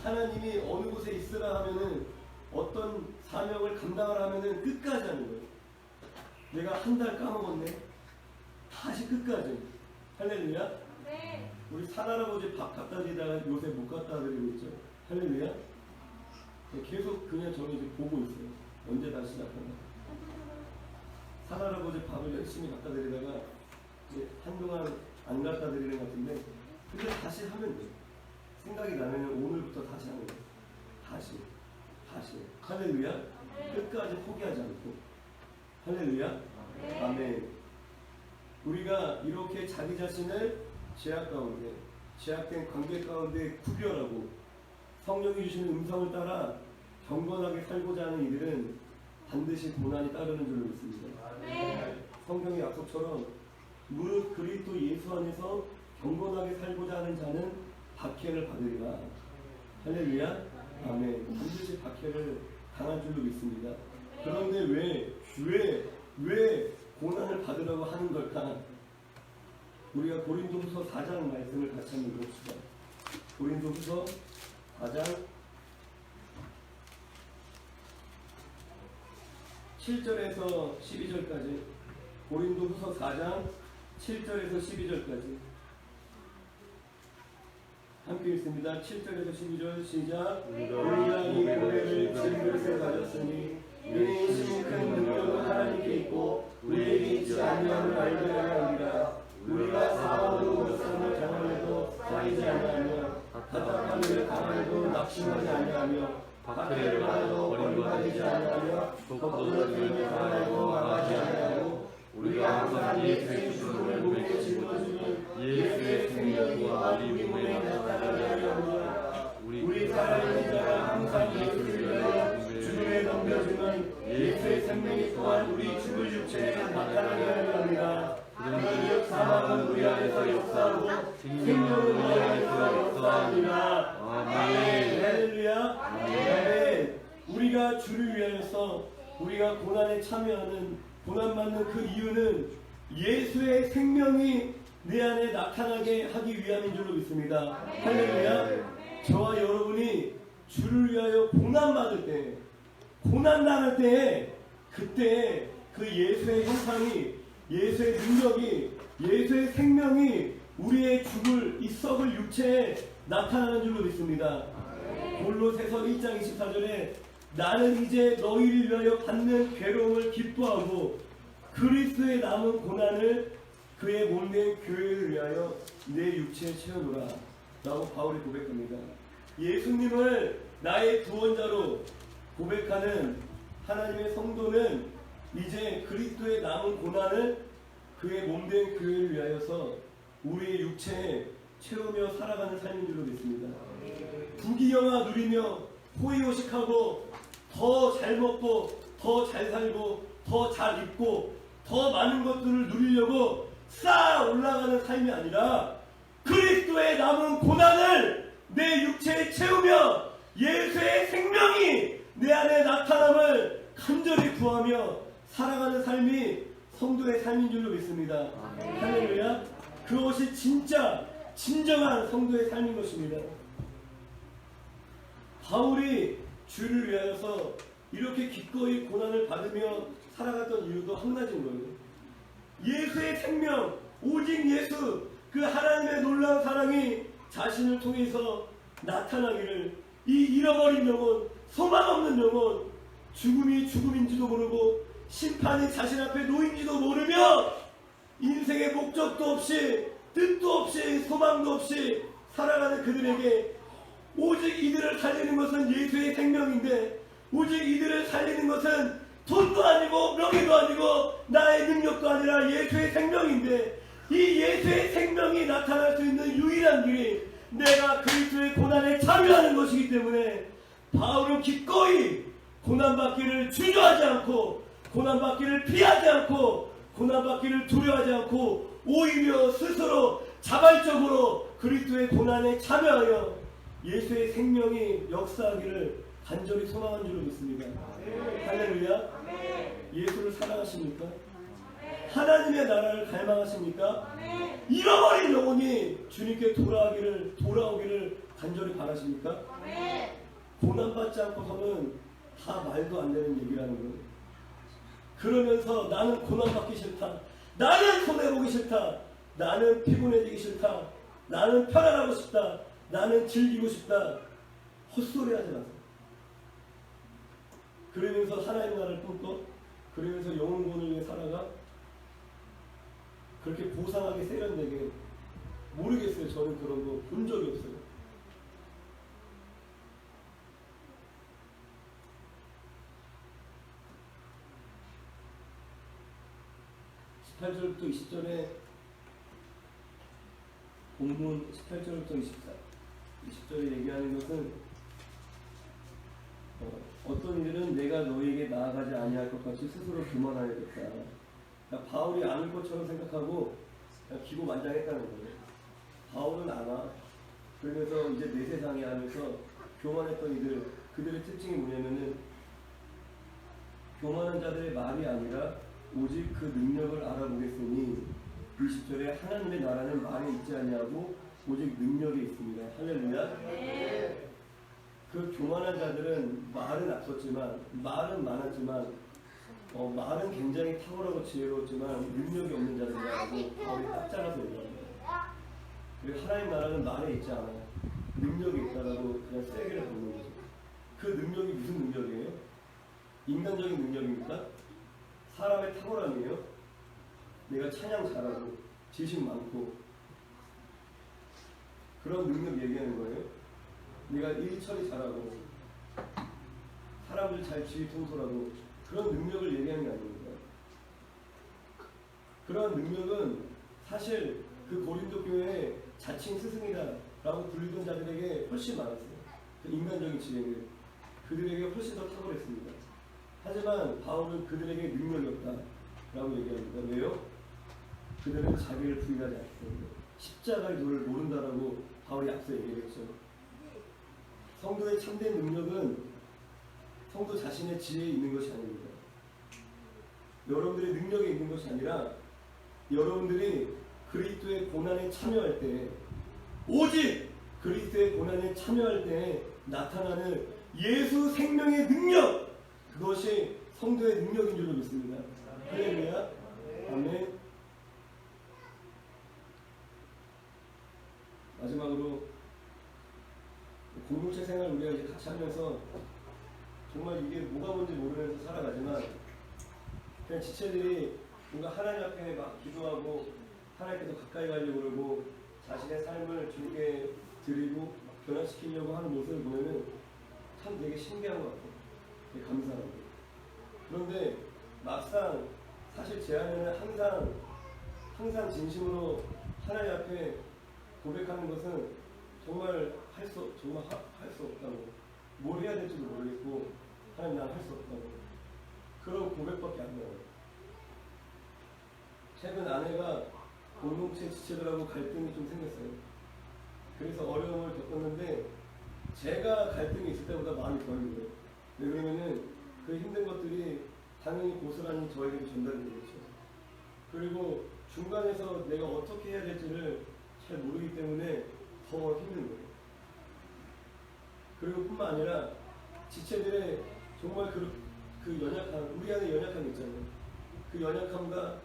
하나님이 어느 곳에 있으라 하면은 어떤 사명을 감당을 하면은 끝까지 하는 거예요. 내가 한 달 까먹었네. 다시 끝까지. 할렐루야. 우리 산할아버지 밥 갖다 드리다가 요새 못 갖다 드리고 있죠. 할렐루야. 계속 그냥 저는 이제 보고 있어요. 언제 다시 시작하나. 산할아버지 밥을 열심히 갖다 드리다가 이제 한동안 안 갖다 드리는 것 같은데 근데 다시 하면 돼요. 생각이 나면 오늘부터 다시 하는 거예요. 다시. 할렐루야. 끝까지 포기하지 않고. 할렐루야. 아멘. 우리가 이렇게 자기 자신을 제약 가운데, 제약된 관계 가운데 구별하고 성령이 주시는 음성을 따라 경건하게 살고자 하는 이들은 반드시 고난이 따르는 줄로 믿습니다. 성경의 약속처럼 무릇 그리스도 예수 안에서 경건하게 살고자 하는 자는 박해를 받으리라. 할렐루야. 아멘. 반드시 박해를 당할 줄로 믿습니다. 그런데 왜 고난을 받으라고 하는 걸까? 우리가 고린도후서 4장 말씀을 같이 한번 읽어봅시다. 고린도후서 4장 7절에서 12절까지. 고린도후서 4장 7절에서 12절까지 함께 읽습니다. 7절에서 12절 시작. 우리가 이 교회를 진그릇에 가졌으니 이는 심히 큰 능력은 하나님께 있고 우리에게 있지 아니함을 알게 하려 함이라. 우리가 사업으로 물상을 당하여도 쌓이지 아니하며 답답함을 당하여도 낙심하지 아니하며 박해를 받아도 버림받지 아니하며 독도를 당하여도 망하지 아니하고 우리가 항상 예수의 죽음을 몸에 짊어지니 예수의 생명과 우리 몸에 나타나게 하려 함이라. 우리 살아있는 자가 항상 예수를 위하여 죽음에 넘겨주는 예수의 생명이 또한 우리 죽을 육체에 나타나게 하려 합니다. 그러니 사망은 우리 안에서 역사하고 생명은 우리 안에서 역사하니라. 아멘. 할렐루야. 아멘. 우리가 주를 위하여서 우리가 고난에 참여하는 고난받는 그 이유는 예수의 생명이 내 안에 나타나게 하기 위함인 줄로 믿습니다. 할렐루야. 저와 여러분이 주를 위하여 고난받을 때, 고난당할 때, 그때 그 예수의 형상이, 예수의 능력이, 예수의 생명이 우리의 죽을 이 썩을 육체에 나타나는 줄로 믿습니다. 골로새서 1장 24절에 나는 이제 너희를 위하여 받는 괴로움을 기뻐하고 그리스도의 남은 고난을 그의 몸된 교회를 위하여 내 육체에 채우노라 라고 바울이 고백합니다. 예수님을 나의 구원자로 고백하는 하나님의 성도는 이제 그리스도의 남은 고난을 그의 몸된 교회를 위하여서 우리의 육체에 채우며 살아가는 삶인 줄로 믿습니다. 부귀영화 누리며 호의호식하고 더 잘 먹고 더 잘 살고 더 잘 입고 더 많은 것들을 누리려고 쌓아 올라가는 삶이 아니라 그리스도의 남은 고난을 내 육체에 채우며 예수의 생명이 내 안에 나타남을 간절히 구하며 살아가는 삶이 성도의 삶인 줄로 믿습니다. 할렐루야. 그것이 진정한 성도의 삶인 것입니다. 바울이 주를 위하여서 이렇게 기꺼이 고난을 받으며 살아갔던 이유도 한 가지인 거예요. 예수의 생명, 오직 예수, 그 하나님의 놀라운 사랑이 자신을 통해서 나타나기를, 이 잃어버린 영혼, 소망 없는 영혼, 죽음이 죽음인지도 모르고 심판이 자신 앞에 놓인지도 모르며 인생의 목적도 없이 뜻도 없이 소망도 없이 살아가는 그들에게 오직 이들을 살리는 것은 예수의 생명인데, 오직 이들을 살리는 것은 돈도 아니고 명예도 아니고 나의 능력도 아니라 예수의 생명인데, 이 예수의 생명이 나타날 수 있는 유일한 길이 내가 그리스도의 고난에 참여하는 것이기 때문에 바울은 기꺼이 고난받기를 주저하지 않고, 고난받기를 피하지 않고, 고난받기를 두려워하지 않고 오히려 스스로 자발적으로 그리스도의 고난에 참여하여 예수의 생명이 역사하기를 간절히 소망한 줄로 믿습니다. 할렐루야. 예수를 사랑하십니까? 하나님의 나라를 갈망하십니까? 잃어버린 영혼이 주님께 돌아오기를 간절히 바라십니까? 고난받지 않고서는 다 말도 안 되는 얘기라는 거예요. 그러면서 나는 고난받기 싫다, 나는 손해보기 싫다, 나는 피곤해지기 싫다, 나는 편안하고 싶다, 나는 즐기고 싶다, 헛소리 하지 마세요. 그러면서 하나님 나라를 꿈꿔, 그러면서 영혼을 위해 살아가, 그렇게 고상하게 세련되게, 모르겠어요. 저는 그런 거 본 적이 없어요. (18절부터 20절에) 본문 18절부터 20절에 얘기하는 것은 어떤 일은 내가 너에게 나아가지 아니할 것 같이 스스로 교만하였다. 그러니까 바울이 아는 것처럼 생각하고 그냥 기고만장했다는 거예요. 바울은 아나. 그러면서 이제 내 세상에 하면서 교만했던 그들의 특징이 뭐냐면은, 교만한 자들의 말이 아니라 오직 그 능력을 알아보겠으니, 20절에 하나님의 나라는 말에 있지 않냐고 오직 능력에 있습니다. 할렐루야. 그 교만한 자들은 말은 앞섰지만, 말은 많았지만, 말은 굉장히 탁월하고 지혜로웠지만 능력이 없는 자들이라고 바울이 딱 잘라서 얘기합니다. 그리고 하나님 나라는 말에 있지 않아요. 능력이 있다라고 그냥 세게를 보는 거죠. 그 능력이 무슨 능력이에요? 인간적인 능력입니까? 사람의 탁월함이에요? 내가 찬양 잘하고 지식 많고 그런 능력 얘기하는 거예요? 내가 일 처리 잘하고 사람들 잘 지휘 통솔하고 그런 능력을 얘기하는 게 아닙니다. 그런 능력은 사실 그 고린도 교회의 자칭 스승이다 라고 불리던 자들에게 훨씬 많았어요. 그 인간적인 지혜는 그들에게 훨씬 더 탁월했습니다. 하지만 바울은 그들에게 능력이 없다 라고 얘기합니다. 왜요? 그들은 자기를 부인하지 않기 때문에. 십자가의 도를 모른다라고 바울이 앞서 얘기했죠. 성도의 참된 능력은 성도 자신의 지혜에 있는 것이 아닙니다. 여러분들의 능력에 있는 것이 아니라 여러분들이 그리스도의 고난에 참여할 때, 오직 그리스도의 고난에 참여할 때 나타나는 예수 생명의 능력, 그것이 성도의 능력인 줄로 믿습니다. 할렐루야. 아멘. 마지막으로 공동체 생활 우리가 이제 같이 하면서 정말 이게 뭐가 뭔지 모르면서 살아가지만 그냥 지체들이 뭔가 하나님 앞에 막 기도하고 하나님께서 가까이 가려고 그러고 자신의 삶을 주님께 드리고 변화시키려고 하는 모습을 보면은 참 되게 신기한 것 같아요. 되게 감사하고. 그런데 막상 사실 제 안에는 항상 진심으로 하나님 앞에 고백하는 것은 정말 할 수 없다고, 뭘 해야 될지도 모르겠고 하나님 난 할 수 없다고 그런 고백밖에 안 나와요. 최근 아내가 공동체 지체들하고 갈등이 좀 생겼어요. 그래서 어려움을 겪었는데 제가 갈등이 있을 때보다 마음이 더 힘들어요. 왜 그러면은 그 힘든 것들이 당연히 고스란히 저에게 전달이 되겠죠. 그리고 중간에서 내가 어떻게 해야 될지를 잘 모르기 때문에 더 힘든 거예요. 그리고 뿐만 아니라 지체들의 정말 그 연약함, 우리 안에 연약함이 있잖아요. 그 연약함과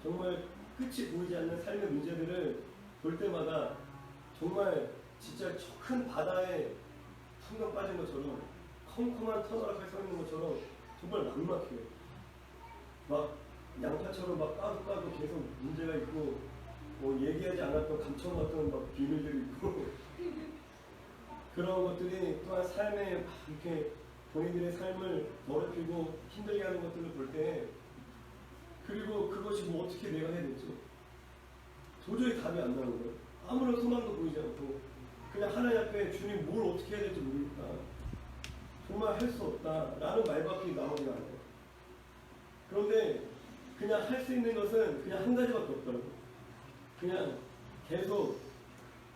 정말 끝이 보이지 않는 삶의 문제들을 볼 때마다 정말 진짜 저 큰 바다에 풍덩 빠진 것처럼 컴컴한 터널 앞에 서 있는 것처럼 정말 막막해요. 막 양파처럼 막 까도 계속 문제가 있고 뭐 얘기하지 않았던 감춰놨던 막 비밀들이 있고 그런 것들이 또한 삶에 막 이렇게 본인들의 삶을 더럽히고 힘들게 하는 것들을 볼 때 그리고 그것이 뭐 어떻게 내가 해야 될지 도저히 답이 안 나오는 거예요. 아무런 소망도 보이지 않고 그냥 하나님 앞에 주님 뭘 어떻게 해야 될지 모르겠다. 정말 할 수 없다라는 말밖에 나오지가 않아요. 그런데 그냥 할 수 있는 것은 그냥 한 가지밖에 없더라고요. 그냥 계속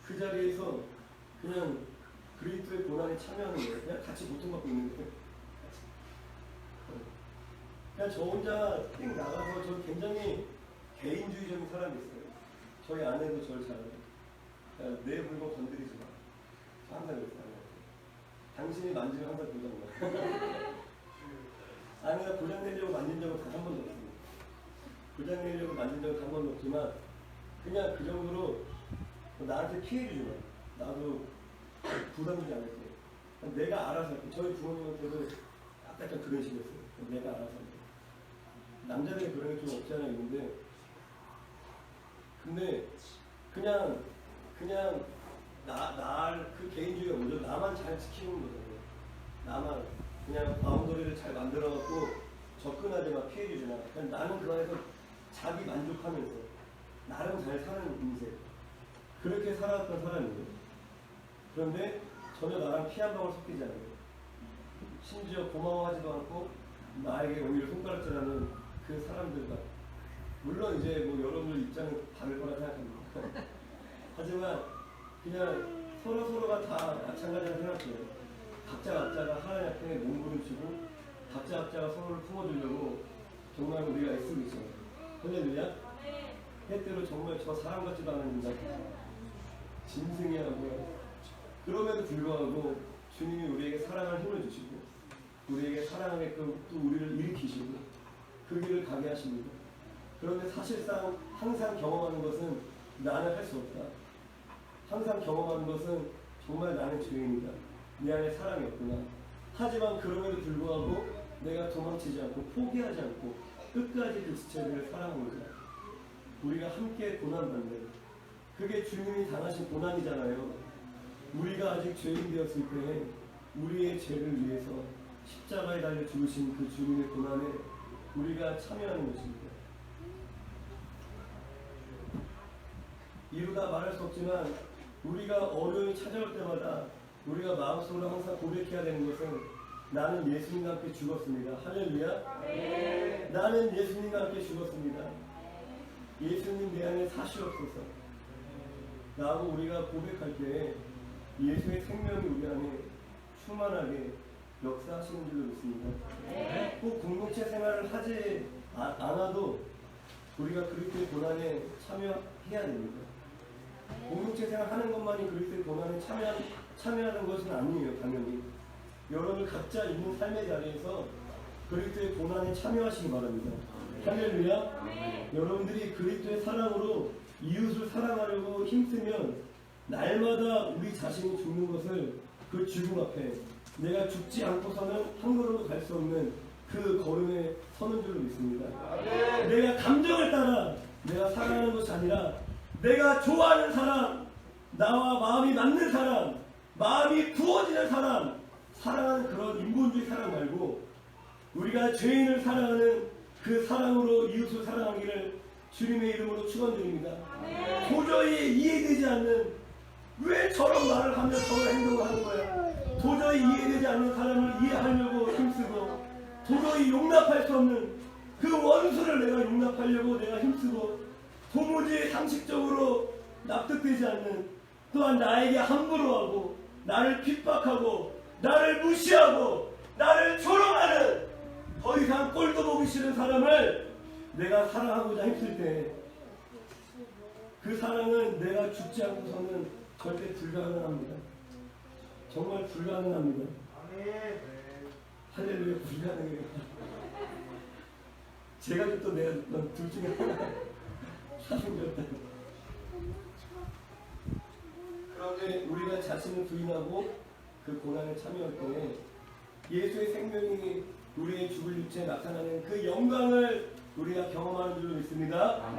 그 자리에서 그냥 그리스도의 고난에 참여하는 거예요. 그냥 같이 고통받고 있는 거예요. 그냥 저 혼자 띵 나가서 저 굉장히 개인주의적인 사람이 있어요. 저희 아내도 저를 잘 알아요. 내 물건 건드리지 마. 저 항상 그랬어요. 당신이 만지면 항상 고장나. 아내가 고장내려고 만진 적은 단 한 번도 없습니다. 고장내려고 만진 적은 단 한 번도 없지만 그냥 그 정도로 나한테 피해주지 마. 나도 부담이지 않을게. 내가 알아서 할게. 저희 부모님한테도 약간 그런 식이었어요. 내가 알아서 할게. 남자들이 그런 게 좀 없지 않아 있는데 근데 그냥 그 개인주의가 뭐죠? 나만 잘 지키는 거잖아요. 나만 그냥 바운더리를 잘 만들어갖고 접근하지 마, 피해주지 마. 그냥 나는 그 안에서 자기 만족하면서 나름 잘 사는 인생 그렇게 살아왔던 사람이에요. 그런데 전혀 나랑 피 한 방울 섞이지 않아요. 심지어 고마워하지도 않고 나에게 오히려 손가락질하는 그 사람들과 물론 이제 뭐 여러분들 입장은 다를 거라 생각합니다. 하지만 그냥 서로가 다 마찬가지라 생각해요. 각자가 하나님 앞에 몸부림치고 각자가 서로를 품어주려고 정말 우리가 애쓰고 있어요. 할렐루야. 때때로 정말 저 사람 같지도 않은 인간 짐승이하고요. 그럼에도 불구하고 주님이 우리에게 사랑할 힘을 주시고 우리에게 사랑하게끔 또 우리를 일으키시고 그 길을 가게 하십니다. 그런데 사실상 항상 경험하는 것은 나는 할 수 없다. 항상 경험하는 것은 정말 나는 죄인이다. 내 안에 사랑이 없구나. 하지만 그럼에도 불구하고 내가 도망치지 않고 포기하지 않고 끝까지 그 지체들을 사랑하는 거야. 우리가 함께 고난받는 그게 주님이 당하신 고난이잖아요. 우리가 아직 죄인 되었을 때 우리의 죄를 위해서 십자가에 달려 죽으신 그 주님의 고난에 우리가 참여하는 것입니다. 이루다 말할 수 없지만 우리가 어려움이 찾아올 때마다 우리가 마음속으로 항상 고백해야 되는 것은 나는 예수님과 함께 죽었습니다. 할렐루야. 네. 나는 예수님과 함께 죽었습니다. 예수님 내 안에 사시옵소서. 라고 우리가 고백할 때 예수의 생명이 우리 안에 충만하게 역사하시는 줄로 믿습니다. 네. 꼭 공동체 생활을 하지 않아도 우리가 그리스도의 고난에 참여해야 됩니다. 공동체 생활하는 것만이 그리스도의 고난에 참여하는 것은 아니에요. 당연히 여러분 각자 있는 삶의 자리에서 그리스도의 고난에 참여하시기 바랍니다. 할렐루야. 여러분들이 그리스도의 사랑으로 이웃을 사랑하려고 힘쓰면 날마다 우리 자신이 죽는 것을 그 죽음 앞에 내가 죽지 않고서는 한 걸음도 갈 수 없는 그 걸음에 서는 줄로 믿습니다. 내가 감정을 따라 내가 살아가는 것이 아니라 내가 좋아하는 사람, 나와 마음이 맞는 사람, 마음이 부어지는 사람, 사랑하는 그런 인본주의 사랑 말고 우리가 죄인을 사랑하는 그 사랑으로 이웃을 사랑하기를 주님의 이름으로 축원드립니다. 도저히 이해되지 않는 왜 저런 말을 하며 저런 행동을 하는 거야? 도저히 이해되지 않는 사람을 이해하려고 힘쓰고 도저히 용납할 수 없는 그 원수를 내가 용납하려고 내가 힘쓰고 도무지 상식적으로 납득되지 않는 또한 나에게 함부로 하고 나를 핍박하고 나를 무시하고 나를 조롱하는 더 이상 꼴도 보기 싫은 사람을 내가 사랑하고자 힘쓸 때 그 사랑은 내가 죽지 않고서는 절대 불가능합니다. 정말 불가능합니다. 할렐루야, 불가능해요. 제가 또 내가 둘 중에 하나 사랑되었다. 그런데 우리가 자신을 부인하고 그 고난에 참여할 때 예수의 생명이 우리의 죽을 육체에 나타나는 그 영광을 우리가 경험하는 줄로 믿습니다.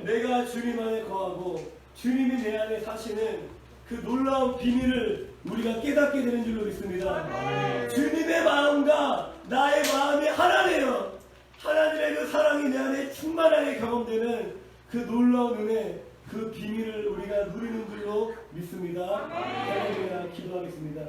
내가 주님 안에 거하고 주님이 내 안에 사시는 그 놀라운 비밀을 우리가 깨닫게 되는 줄로 믿습니다. 주님의 마음과 나의 마음이 하나네요. 하나님의 그 사랑이 내 안에 충만하게 경험되는 그 놀라운 은혜, 그 비밀을 우리가 누리는 줄로 믿습니다. 할렐루야, 기도하겠습니다.